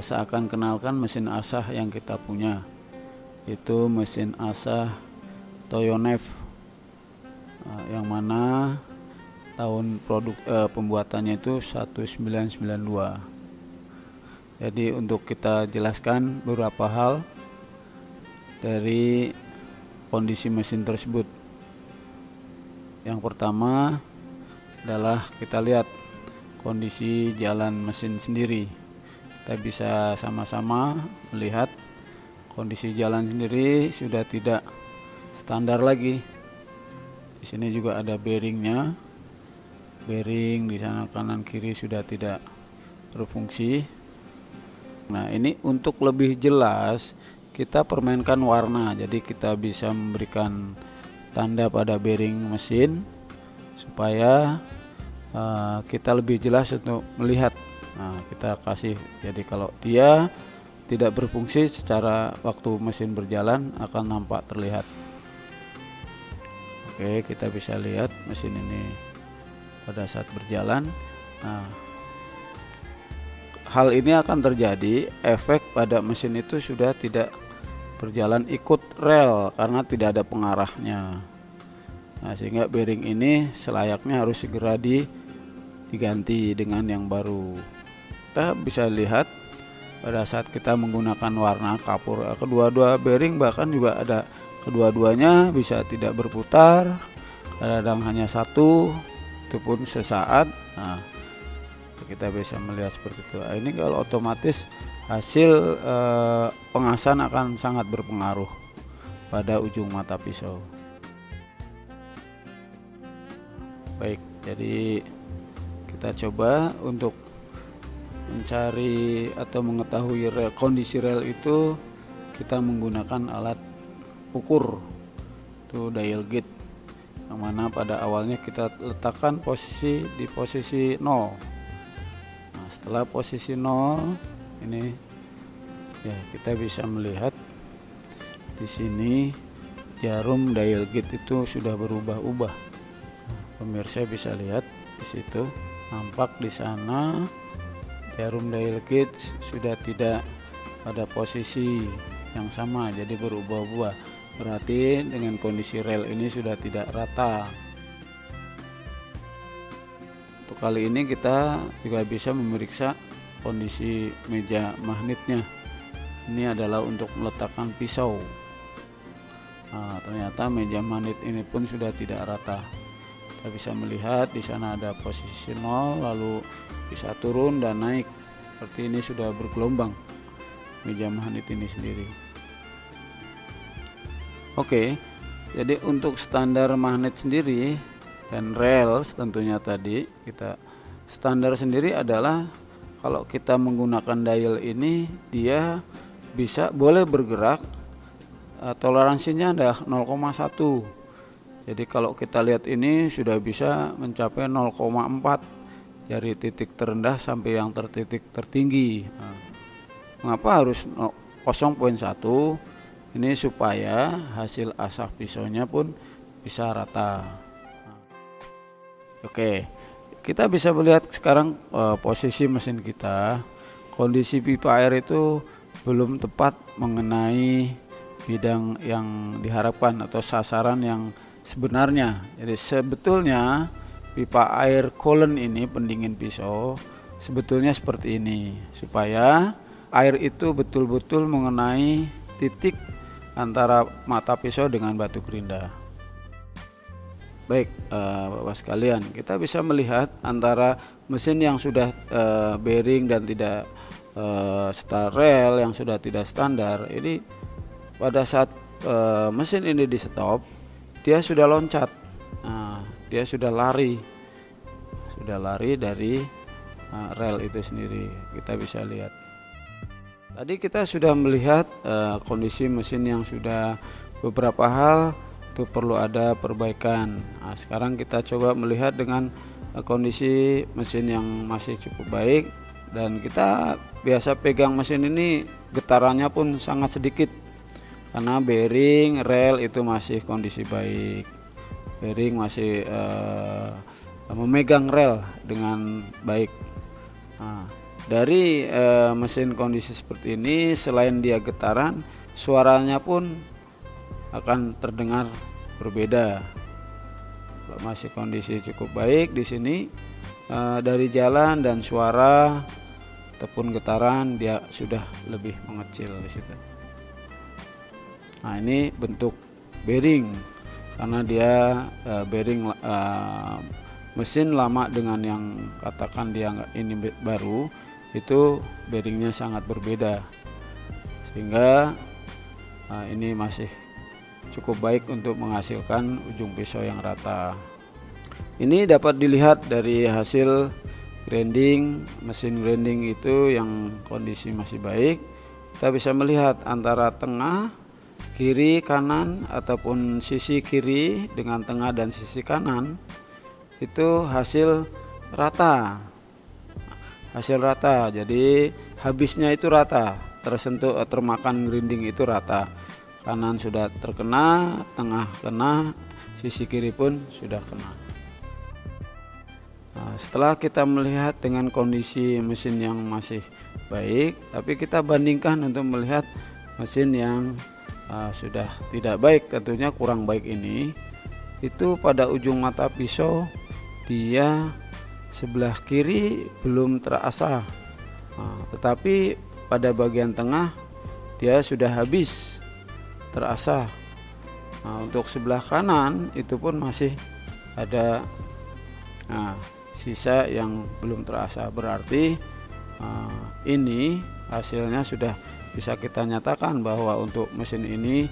Saya akan kenalkan mesin asah yang kita punya, itu mesin asah Toyonev, yang mana tahun pembuatannya itu 1992. Jadi untuk kita jelaskan beberapa hal dari kondisi mesin tersebut. Yang pertama adalah kita lihat kondisi jalan mesin sendiri. Kita bisa sama-sama melihat kondisi jalan sendiri sudah tidak standar lagi. Di sini juga ada bearingnya. Bearing di sana kanan kiri sudah tidak berfungsi. Nah, ini untuk lebih jelas kita permainkan warna. Jadi kita bisa memberikan tanda pada bearing mesin supaya kita lebih jelas untuk melihat. Nah, kita kasih, jadi kalau dia tidak berfungsi secara waktu mesin berjalan akan nampak terlihat. Oke, kita bisa lihat mesin ini pada saat berjalan. Nah, hal ini akan terjadi efek pada mesin itu sudah tidak berjalan ikut rel karena tidak ada pengarahnya. Nah, sehingga bearing ini selayaknya harus segera diganti dengan yang baru. Kita bisa lihat pada saat kita menggunakan warna kapur, kedua-dua bearing bahkan juga ada kedua-duanya bisa tidak berputar, kadang hanya satu, itu pun sesaat. Nah, kita bisa melihat seperti itu. Nah, ini kalau otomatis hasil pengasahan akan sangat berpengaruh pada ujung mata pisau. Baik, jadi kita coba untuk mencari atau mengetahui kondisi rel itu, kita menggunakan alat ukur, itu dial gauge, yang mana pada awalnya kita letakkan di posisi 0. Nah, setelah posisi 0 ini ya, kita bisa melihat di sini jarum dial gauge itu sudah berubah-ubah. Pemirsa bisa lihat di situ, nampak di sana jarum dial gauge sudah tidak pada posisi yang sama, jadi berubah-ubah. Berarti dengan kondisi rel ini sudah tidak rata. Untuk kali ini kita juga bisa memeriksa kondisi meja magnetnya. Ini adalah untuk meletakkan pisau. Nah, ternyata meja magnet ini pun sudah tidak rata. Kita bisa melihat di sana ada posisi 0, lalu bisa turun dan naik. Seperti ini sudah bergelombang meja magnet ini sendiri. Oke, jadi untuk standar magnet sendiri dan rel tentunya tadi kita standar sendiri adalah kalau kita menggunakan dial ini dia boleh bergerak, toleransinya adalah 0,1. Jadi kalau kita lihat ini sudah bisa mencapai 0,4 dari titik terendah sampai yang titik tertinggi. Nah, mengapa harus 0,1? Ini supaya hasil asah pisaunya pun bisa rata. Oke, kita bisa melihat sekarang posisi mesin kita. Kondisi pipa air itu belum tepat mengenai bidang yang diharapkan atau sasaran yang sebenarnya. Jadi sebetulnya pipa air coolant ini, pendingin pisau, sebetulnya seperti ini, supaya air itu betul-betul mengenai titik antara mata pisau dengan batu gerinda. Baik, Bapak sekalian, kita bisa melihat antara mesin yang sudah bearing dan tidak rel yang sudah tidak standar. Ini pada saat mesin ini di stop, dia sudah loncat. Nah, dia sudah lari dari rel itu sendiri. Kita bisa lihat. Tadi kita sudah melihat kondisi mesin yang sudah beberapa hal itu perlu ada perbaikan. Nah, sekarang kita coba melihat dengan kondisi mesin yang masih cukup baik, dan kita biasa pegang mesin ini getarannya pun sangat sedikit karena bearing, rel itu masih kondisi baik. Bearing masih memegang rel dengan baik. Nah, Dari mesin kondisi seperti ini, selain dia getaran, suaranya pun akan terdengar berbeda. Kalau masih kondisi cukup baik di sini, dari jalan dan suara ataupun getaran dia sudah lebih mengecil di situ. Nah, ini bentuk bearing, karena dia bearing mesin lama dengan yang katakan dia ini baru, itu bearingnya sangat berbeda, sehingga ini masih cukup baik untuk menghasilkan ujung pisau yang rata. Ini dapat dilihat dari hasil grinding, mesin grinding itu yang kondisi masih baik. Kita bisa melihat antara tengah, kiri, kanan, ataupun sisi kiri dengan tengah dan sisi kanan itu hasil rata. Jadi habisnya itu rata, tersentuh, termakan grinding itu rata. Kanan sudah terkena, tengah kena, sisi kiri pun sudah kena. Nah, setelah kita melihat dengan kondisi mesin yang masih baik, tapi kita bandingkan untuk melihat mesin yang sudah tidak baik, tentunya kurang baik ini, itu pada ujung mata pisau dia sebelah kiri belum terasa, tetapi pada bagian tengah dia sudah habis terasa. Untuk sebelah kanan itu pun masih ada sisa yang belum terasa, berarti ini hasilnya sudah bisa kita nyatakan bahwa untuk mesin ini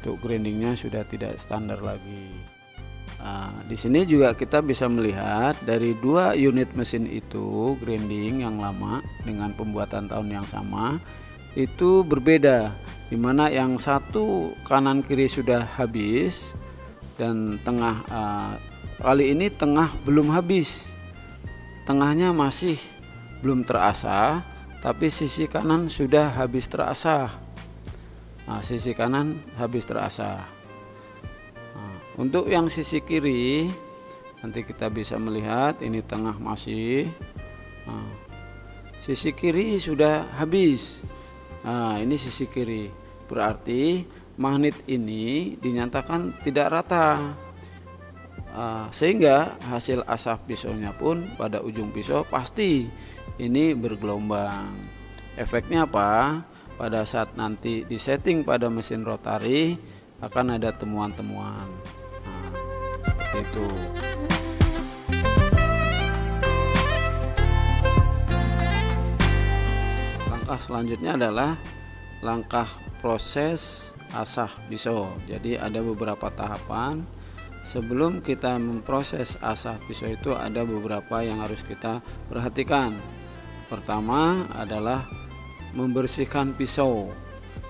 untuk grindingnya sudah tidak standar lagi. Di sini juga kita bisa melihat dari dua unit mesin itu, grinding yang lama dengan pembuatan tahun yang sama itu berbeda, dimana yang satu kanan kiri sudah habis dan tengah, kali ini tengah belum habis, tengahnya masih belum terasa, tapi sisi kanan sudah habis terasa. Sisi kanan habis terasa. Untuk yang sisi kiri nanti kita bisa melihat ini tengah masih, sisi kiri sudah habis. Ini sisi kiri, berarti magnet ini dinyatakan tidak rata, sehingga hasil asah pisaunya pun pada ujung pisau pasti ini bergelombang. Efeknya apa? Pada saat nanti disetting pada mesin rotari akan ada temuan-temuan. Itu. Langkah selanjutnya adalah langkah proses asah pisau. Jadi ada beberapa tahapan sebelum kita memproses asah pisau, itu ada beberapa yang harus kita perhatikan. Pertama adalah membersihkan pisau,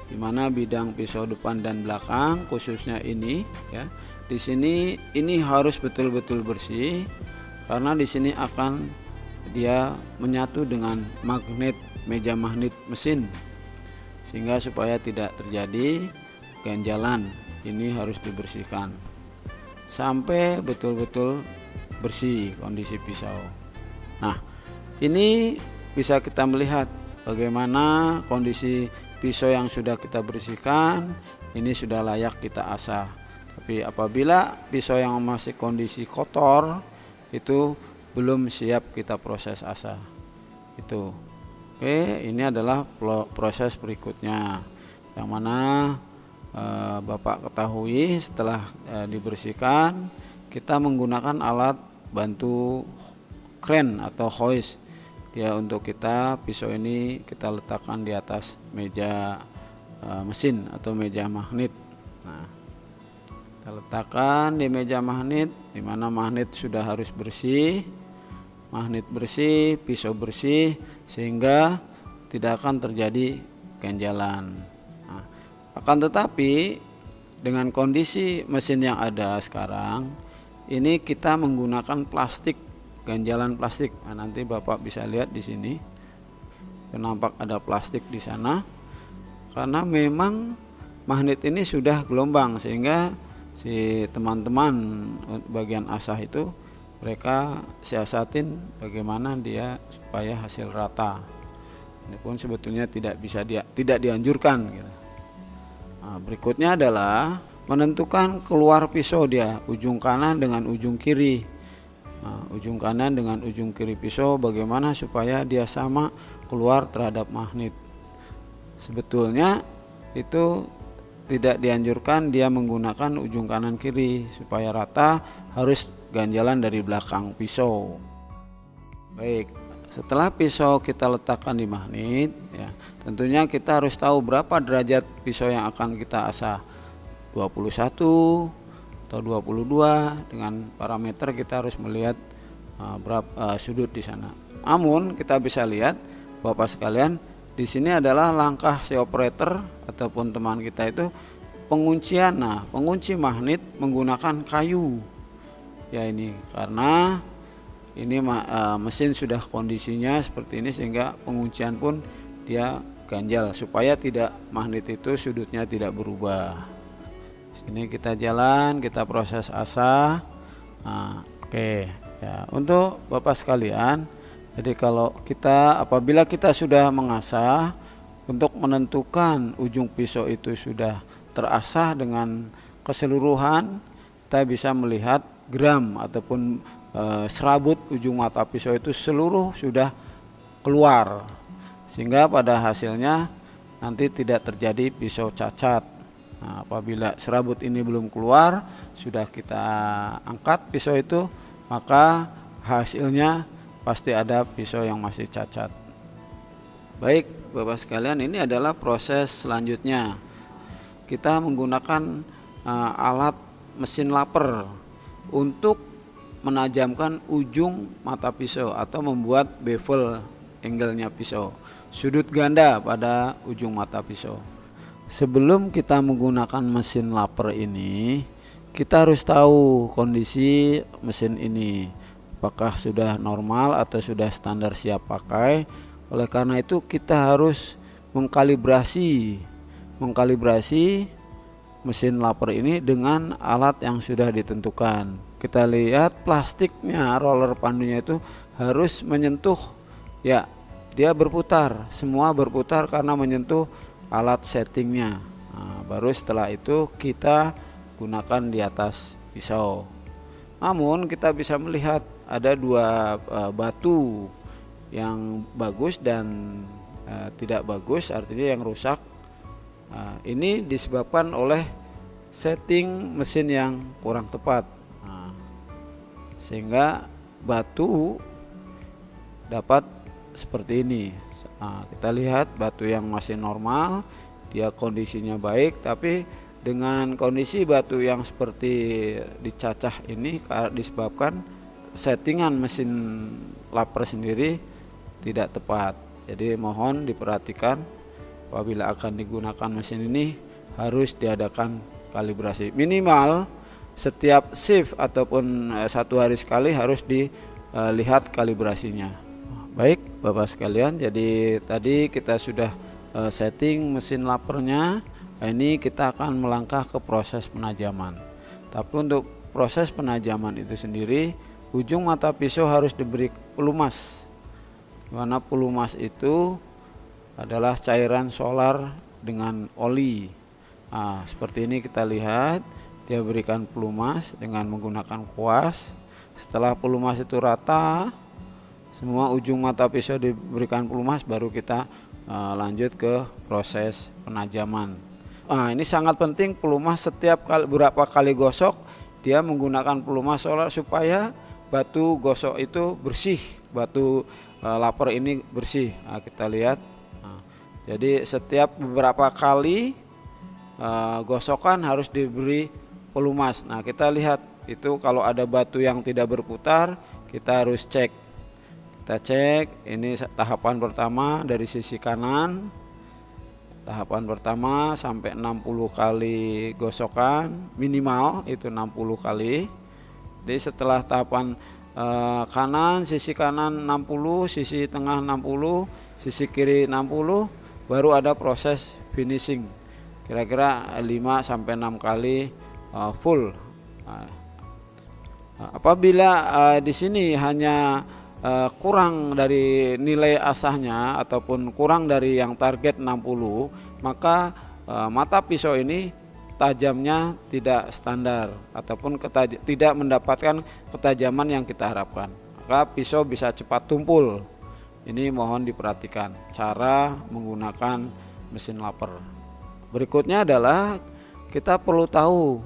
dimana bidang pisau depan dan belakang, khususnya ini ya. Di sini ini harus betul-betul bersih, karena di sini akan dia menyatu dengan magnet, meja magnet mesin, sehingga supaya tidak terjadi ganjalan. Ini harus dibersihkan sampai betul-betul bersih kondisi pisau. Nah, ini bisa kita melihat bagaimana kondisi pisau yang sudah kita bersihkan ini sudah layak kita asah. Tapi apabila pisau yang masih kondisi kotor itu belum siap kita proses asah. Itu. Oke, ini adalah proses berikutnya yang mana Bapak ketahui setelah dibersihkan, kita menggunakan alat bantu crane atau hoist ya, untuk kita pisau ini kita letakkan di atas meja mesin atau meja magnet. Nah, kita letakkan di meja magnet, di mana magnet sudah harus bersih, magnet bersih, pisau bersih, sehingga tidak akan terjadi ganjalan. Nah, akan tetapi dengan kondisi mesin yang ada sekarang ini kita menggunakan plastik, ganjalan plastik. Nah, nanti Bapak bisa lihat di sini, nampak ada plastik di sana, karena memang magnet ini sudah gelombang, sehingga si teman-teman bagian asah itu mereka siasatin bagaimana dia supaya hasil rata. Ini pun sebetulnya tidak dianjurkan gitu. Nah, berikutnya adalah menentukan keluar pisau dia ujung kanan dengan ujung kiri. Nah, ujung kanan dengan ujung kiri pisau bagaimana supaya dia sama keluar terhadap magnet. Sebetulnya itu tidak dianjurkan dia menggunakan ujung kanan kiri, supaya rata harus ganjalan dari belakang pisau. Baik, setelah pisau kita letakkan di magnet ya, tentunya kita harus tahu berapa derajat pisau yang akan kita asah, 21 atau 22. Dengan parameter kita harus melihat berapa sudut di sana. Namun kita bisa lihat Bapak sekalian, di sini adalah langkah si operator ataupun teman kita itu penguncian. Nah, pengunci magnet menggunakan kayu. Ya ini karena ini mesin sudah kondisinya seperti ini sehingga penguncian pun dia ganjal supaya tidak magnet itu sudutnya tidak berubah. Sini kita jalan, kita proses asah. Nah, oke ya, untuk Bapak sekalian, jadi apabila kita sudah mengasah, untuk menentukan ujung pisau itu sudah terasah dengan keseluruhan, kita bisa melihat gram ataupun serabut ujung mata pisau itu seluruh sudah keluar, sehingga pada hasilnya nanti tidak terjadi pisau cacat. Nah, apabila serabut ini belum keluar, sudah kita angkat pisau itu, maka hasilnya pasti ada pisau yang masih cacat. Baik Bapak sekalian, ini adalah proses selanjutnya. Kita menggunakan alat mesin laper untuk menajamkan ujung mata pisau atau membuat bevel angle-nya pisau, sudut ganda pada ujung mata pisau. Sebelum kita menggunakan mesin laper ini, kita harus tahu kondisi mesin ini, apakah sudah normal atau sudah standar siap pakai. Oleh karena itu kita harus mengkalibrasi mesin laper ini dengan alat yang sudah ditentukan. Kita lihat plastiknya, roller pandunya itu harus menyentuh, ya dia berputar, semua berputar karena menyentuh alat settingnya. Nah, baru setelah itu kita gunakan di atas pisau. Namun kita bisa melihat ada dua batu yang bagus dan tidak bagus, artinya yang rusak. Ini disebabkan oleh setting mesin yang kurang tepat, sehingga batu dapat seperti ini. Kita lihat batu yang masih normal, dia kondisinya baik, tapi dengan kondisi batu yang seperti dicacah ini disebabkan settingan mesin laper sendiri tidak tepat. Jadi mohon diperhatikan, apabila akan digunakan mesin ini harus diadakan kalibrasi minimal setiap shift ataupun satu hari sekali harus dilihat kalibrasinya. Baik Bapak sekalian, jadi tadi kita sudah setting mesin lapernya. Ini kita akan melangkah ke proses penajaman. Tapi untuk proses penajaman itu sendiri, ujung mata pisau harus diberi pelumas. Karena pelumas itu adalah cairan solar dengan oli. Nah, seperti ini kita lihat, dia berikan pelumas dengan menggunakan kuas. Setelah pelumas itu rata, semua ujung mata pisau diberikan pelumas, baru kita lanjut ke proses penajaman. Nah, ini sangat penting pelumas setiap berapa kali gosok dia menggunakan pelumas solar supaya batu gosok itu bersih, batu laper ini bersih. Nah, kita lihat. Jadi setiap beberapa kali gosokan harus diberi pelumas. Nah, kita lihat itu kalau ada batu yang tidak berputar, kita harus cek. Kita cek, ini tahapan pertama dari sisi kanan. Tahapan pertama sampai 60 kali gosokan, minimal itu 60 kali. Jadi setelah tahapan kanan, sisi kanan 60, sisi tengah 60, sisi kiri 60, baru ada proses finishing. Kira-kira 5 sampai 6 kali full. Apabila di sini hanya kurang dari nilai asahnya ataupun kurang dari yang target 60, maka mata pisau ini tajamnya tidak standar ataupun tidak mendapatkan ketajaman yang kita harapkan, maka pisau bisa cepat tumpul. Ini mohon diperhatikan cara menggunakan mesin laper. Berikutnya adalah kita perlu tahu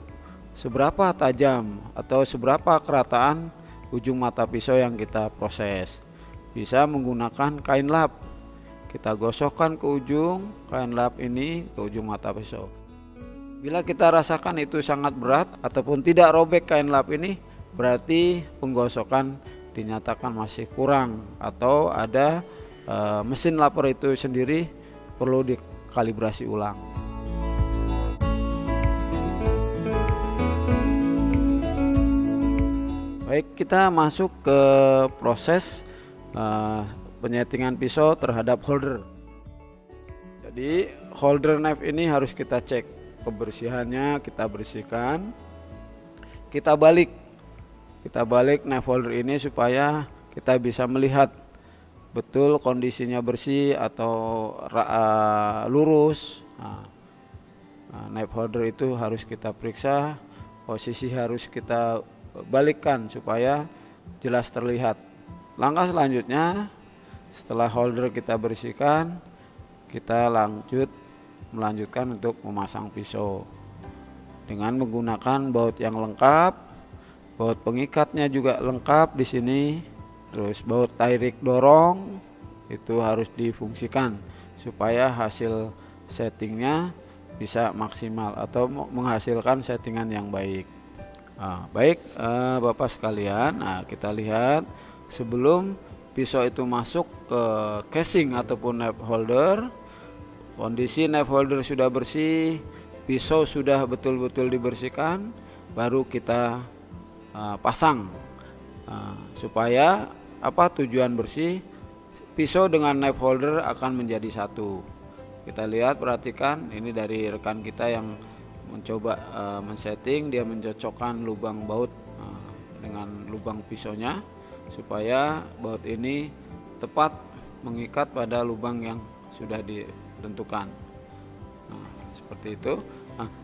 seberapa tajam atau seberapa kerataan ujung mata pisau yang kita proses. Bisa menggunakan kain lap. Kita gosokkan ke ujung kain lap ini ke ujung mata pisau. Bila kita rasakan itu sangat berat ataupun tidak robek kain lap ini, berarti penggosokan dinyatakan masih kurang atau ada mesin laper itu sendiri perlu dikalibrasi ulang. Baik, kita masuk ke proses penyetingan pisau terhadap holder. Jadi holder knife ini harus kita cek kebersihannya, kita bersihkan, kita balik knife holder ini supaya kita bisa melihat betul kondisinya bersih atau lurus. Knife holder itu harus kita periksa, posisi harus kita balikkan supaya jelas terlihat. Langkah selanjutnya, setelah holder kita bersihkan, kita melanjutkan untuk memasang pisau dengan menggunakan baut yang lengkap. Baut pengikatnya juga lengkap di sini. Terus baut tarik dorong itu harus difungsikan supaya hasil settingnya bisa maksimal atau menghasilkan settingan yang baik. Baik Bapak sekalian, kita lihat sebelum pisau itu masuk ke casing ataupun knife holder, kondisi knife holder sudah bersih, pisau sudah betul-betul dibersihkan, baru kita pasang. Supaya tujuan bersih, pisau dengan knife holder akan menjadi satu. Kita lihat, perhatikan ini dari rekan kita yang mencoba men-setting, dia mencocokkan lubang baut dengan lubang pisaunya supaya baut ini tepat mengikat pada lubang yang sudah ditentukan. Seperti itu.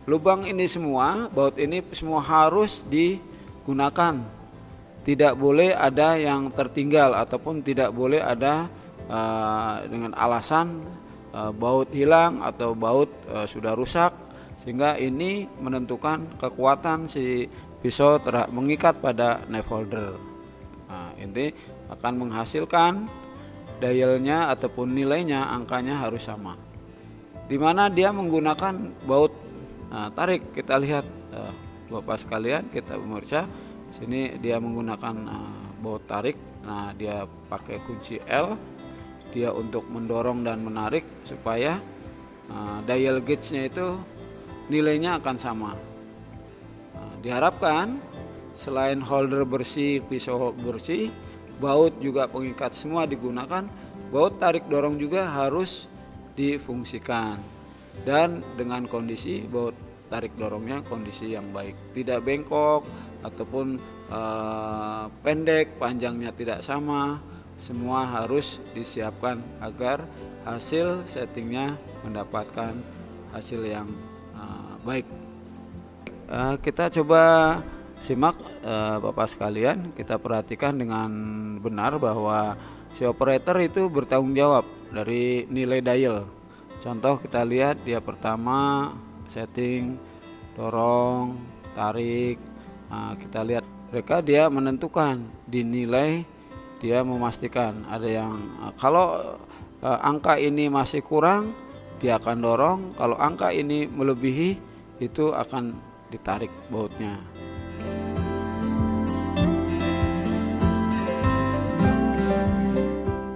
Lubang ini semua, baut ini semua harus digunakan. Tidak boleh ada yang tertinggal ataupun tidak boleh ada dengan alasan baut hilang atau baut sudah rusak, sehingga ini menentukan kekuatan si pisau mengikat pada knife holder. Ini akan menghasilkan dialnya ataupun nilainya, angkanya harus sama. Dimana dia menggunakan baut tarik, kita lihat Bapak sekalian, kita pemirsa, sini dia menggunakan baut tarik. Dia pakai kunci L, dia untuk mendorong dan menarik supaya dial gauge-nya itu nilainya akan sama. Diharapkan selain holder bersih, pisau bersih, baut juga pengikat semua digunakan, baut tarik dorong juga harus difungsikan dan dengan kondisi baut tarik dorongnya kondisi yang baik, tidak bengkok ataupun pendek, panjangnya tidak sama. Semua harus disiapkan agar hasil settingnya mendapatkan hasil yang baik. Kita coba simak Bapak sekalian, kita perhatikan dengan benar bahwa si operator itu bertanggung jawab dari nilai dial. Contoh kita lihat dia pertama setting dorong, tarik. Kita lihat mereka dia menentukan di nilai, dia memastikan ada yang kalau angka ini masih kurang dia akan dorong, kalau angka ini melebihi itu akan ditarik bautnya.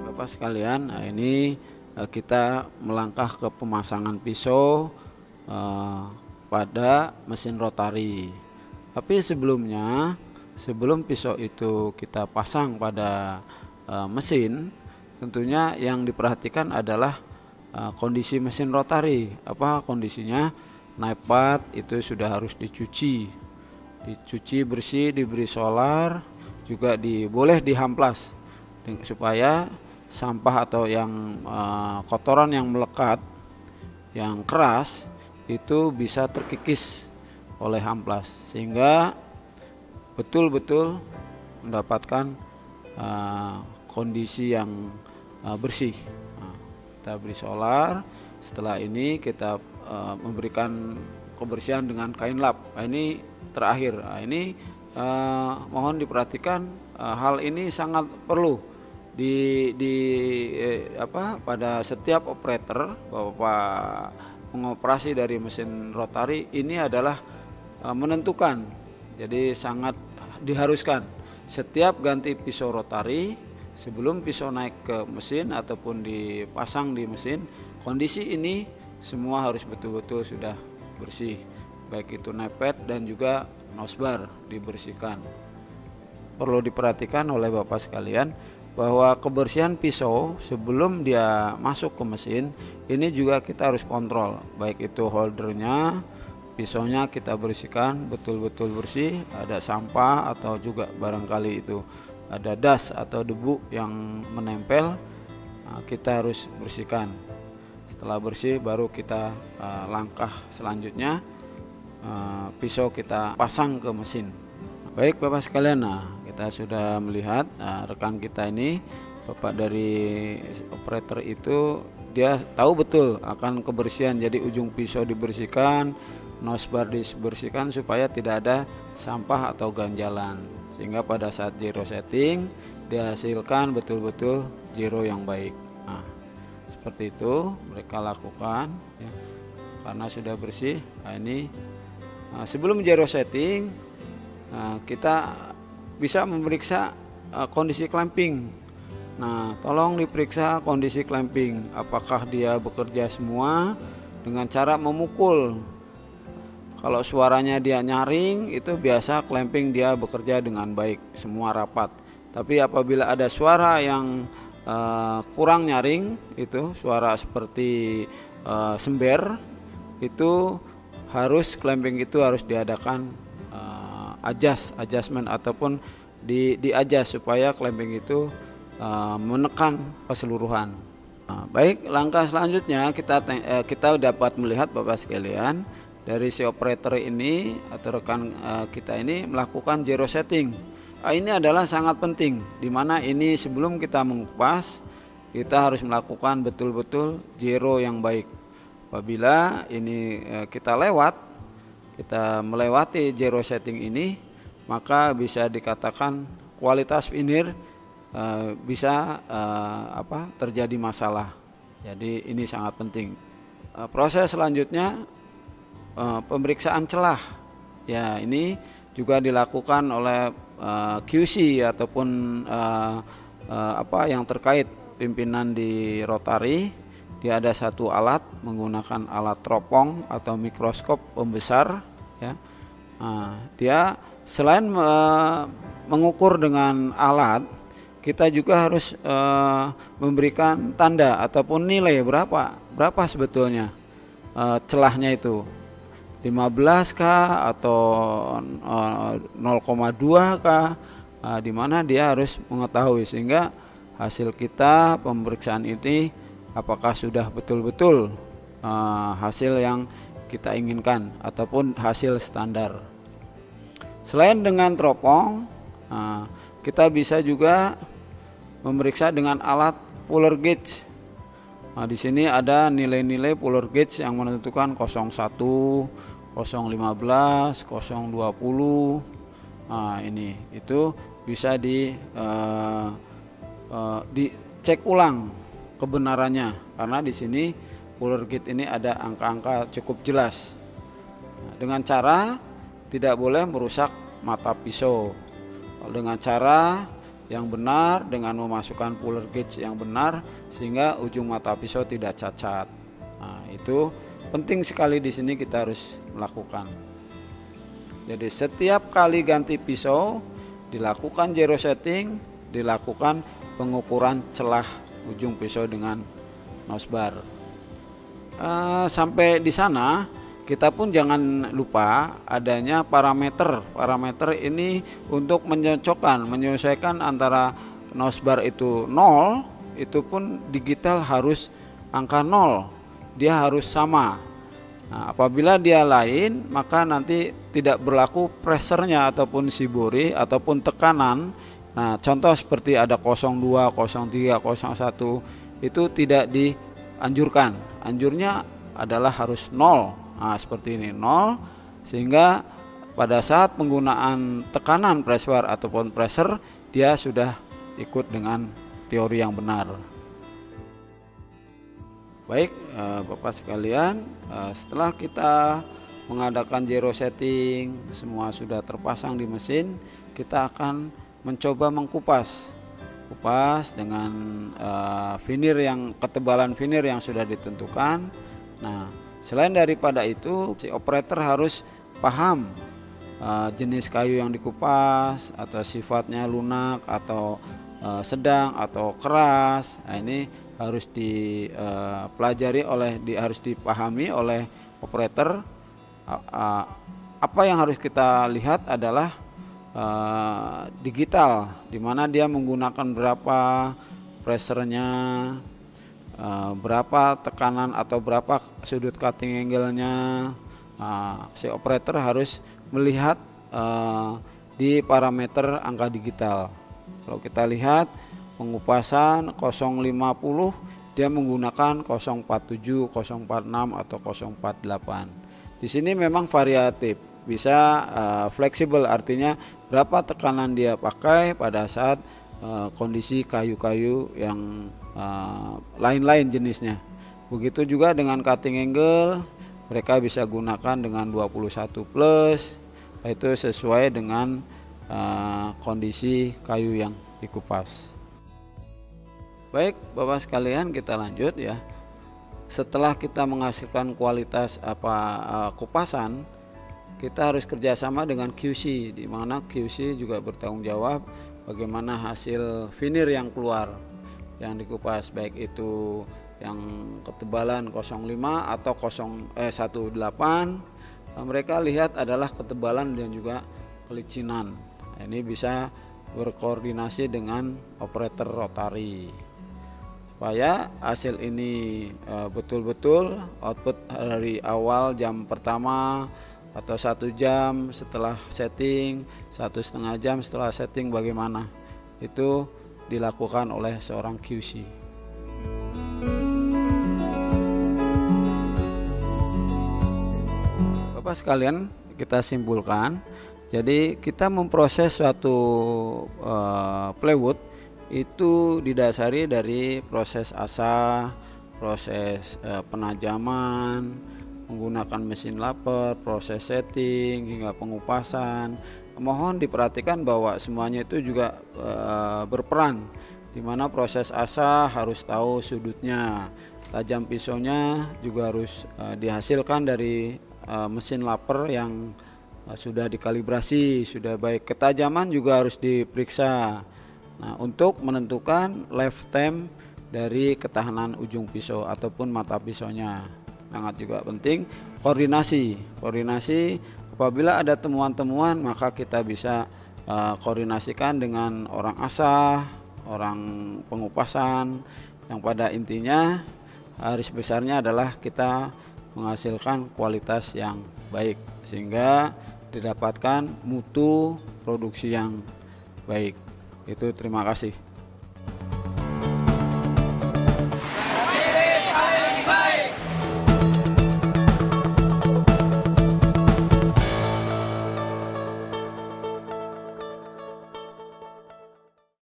Bapak sekalian, ini kita melangkah ke pemasangan pisau pada mesin rotari. Tapi sebelum pisau itu kita pasang pada mesin, tentunya yang diperhatikan adalah kondisi mesin rotari. Apa kondisinya? Knife pad itu sudah harus dicuci bersih, diberi solar, juga boleh dihamplas supaya sampah atau yang kotoran yang melekat, yang keras itu bisa terkikis oleh amplas sehingga betul-betul mendapatkan kondisi yang bersih. Kita beri solar. Setelah ini kita memberikan kebersihan dengan kain lap. Ini terakhir. Ini mohon diperhatikan, hal ini sangat perlu pada setiap operator Bapak mengoperasi dari mesin rotari. Ini adalah menentukan. Jadi sangat diharuskan setiap ganti pisau rotari, sebelum pisau naik ke mesin ataupun dipasang di mesin, kondisi ini semua harus betul-betul sudah bersih, baik itu nepet dan juga nosbar dibersihkan. Perlu diperhatikan oleh Bapak sekalian bahwa kebersihan pisau sebelum dia masuk ke mesin ini juga kita harus kontrol, baik itu holdernya, pisaunya kita bersihkan betul-betul bersih, ada sampah atau juga barangkali itu ada das atau debu yang menempel, kita harus bersihkan. Setelah bersih baru kita langkah selanjutnya, pisau kita pasang ke mesin. Baik Bapak sekalian, kita sudah melihat rekan kita ini, Bapak dari operator itu, dia tahu betul akan kebersihan. Jadi ujung pisau dibersihkan, nosbar dibersihkan supaya tidak ada sampah atau ganjalan, sehingga pada saat zero setting dihasilkan betul-betul zero yang baik. Seperti itu mereka lakukan ya, karena sudah bersih. Ini sebelum zero setting kita bisa memeriksa kondisi clamping. Tolong diperiksa kondisi clamping, apakah dia bekerja semua dengan cara memukul. Kalau suaranya dia nyaring, itu biasa clamping dia bekerja dengan baik, semua rapat. Tapi apabila ada suara yang kurang nyaring, itu suara seperti sember, itu harus clamping itu harus diadakan adjustment ataupun di-adjust supaya clamping itu menekan keseluruhan. Baik, langkah selanjutnya kita dapat melihat Bapak sekalian, dari si operator ini atau rekan kita ini melakukan zero setting. Ini adalah sangat penting, dimana ini sebelum kita mengupas kita harus melakukan betul-betul zero yang baik. Apabila ini kita melewati zero setting ini, maka bisa dikatakan kualitas finir bisa terjadi masalah. Jadi ini sangat penting. Proses selanjutnya pemeriksaan celah, ya ini juga dilakukan oleh QC ataupun yang terkait pimpinan di rotari. Dia ada satu alat menggunakan alat teropong atau mikroskop pembesar ya. Dia selain mengukur dengan alat, kita juga harus memberikan tanda ataupun nilai berapa sebetulnya celahnya itu, 15 kah atau 0,2 kah, di mana dia harus mengetahui, sehingga hasil kita pemeriksaan ini apakah sudah betul-betul hasil yang kita inginkan ataupun hasil standar. Selain dengan teropong, kita bisa juga memeriksa dengan alat puller gauge. Di sini ada nilai-nilai puller gauge yang menentukan 01, 015, 020. Ini itu bisa dicek ulang kebenarannya, karena di sini puller gauge ini ada angka-angka cukup jelas. Dengan cara tidak boleh merusak mata pisau. Dengan cara yang benar, dengan memasukkan puller gauge yang benar, sehingga ujung mata pisau tidak cacat. Itu penting sekali di sini kita harus melakukan. Jadi setiap kali ganti pisau dilakukan zero setting, dilakukan pengukuran celah ujung pisau dengan nosbar. Sampai di sana kita pun jangan lupa adanya parameter. Parameter ini untuk menyesuaikan antara nose bar itu 0, itu pun digital harus angka 0, dia harus sama. Nah, apabila dia lain, maka nanti tidak berlaku pressernya ataupun shibori ataupun tekanan. Nah, contoh seperti ada 02, 03, 01 itu tidak dianjurkan. Anjurnya adalah harus 0. Nah, seperti ini 0, sehingga pada saat penggunaan tekanan pressbar ataupun pressure, dia sudah ikut dengan teori yang benar. Baik, Bapak sekalian, setelah kita mengadakan zero setting, semua sudah terpasang di mesin, kita akan mencoba mengkupas dengan ketebalan veneer yang sudah ditentukan. Nah, selain daripada itu, si operator harus paham jenis kayu yang dikupas atau sifatnya lunak atau sedang atau keras. Nah, ini harus dipelajari harus dipahami oleh operator. Apa yang harus kita lihat adalah digital, dimana dia menggunakan berapa pressernya, berapa tekanan atau berapa sudut cutting angle-nya. Si operator harus melihat di parameter angka digital. Kalau kita lihat pengupasan 050, dia menggunakan 047, 046 atau 048. Di sini memang variatif, bisa fleksibel, artinya berapa tekanan dia pakai pada saat kondisi kayu-kayu yang lain-lain jenisnya. Begitu juga dengan cutting angle, mereka bisa gunakan dengan 21 plus, itu sesuai dengan kondisi kayu yang dikupas. Baik Bapak sekalian, kita lanjut ya. Setelah kita menghasilkan kualitas kupasan, kita harus kerjasama dengan QC, di mana QC juga bertanggung jawab bagaimana hasil veneer yang keluar yang dikupas, baik itu yang ketebalan 05 atau 18. Mereka lihat adalah ketebalan dan juga kelicinan. Ini bisa berkoordinasi dengan operator rotari supaya hasil ini betul-betul output dari awal jam pertama atau 1 jam setelah setting, 1,5 jam setelah setting, bagaimana itu dilakukan oleh seorang QC. Bapak sekalian, kita simpulkan, jadi kita memproses suatu plywood itu didasari dari proses asah, proses penajaman menggunakan mesin laper, proses setting hingga pengupasan. Mohon diperhatikan bahwa semuanya itu juga berperan, di mana proses asah harus tahu sudutnya, tajam pisaunya juga harus dihasilkan dari mesin laper yang sudah dikalibrasi, sudah baik. Ketajaman juga harus diperiksa. Nah, untuk menentukan lifetime dari ketahanan ujung pisau ataupun mata pisaunya. Sangat juga penting koordinasi. Apabila ada temuan-temuan, maka kita bisa koordinasikan dengan orang asah, orang pengupasan, yang pada intinya garis besarnya adalah kita menghasilkan kualitas yang baik sehingga didapatkan mutu produksi yang baik. Itu, terima kasih.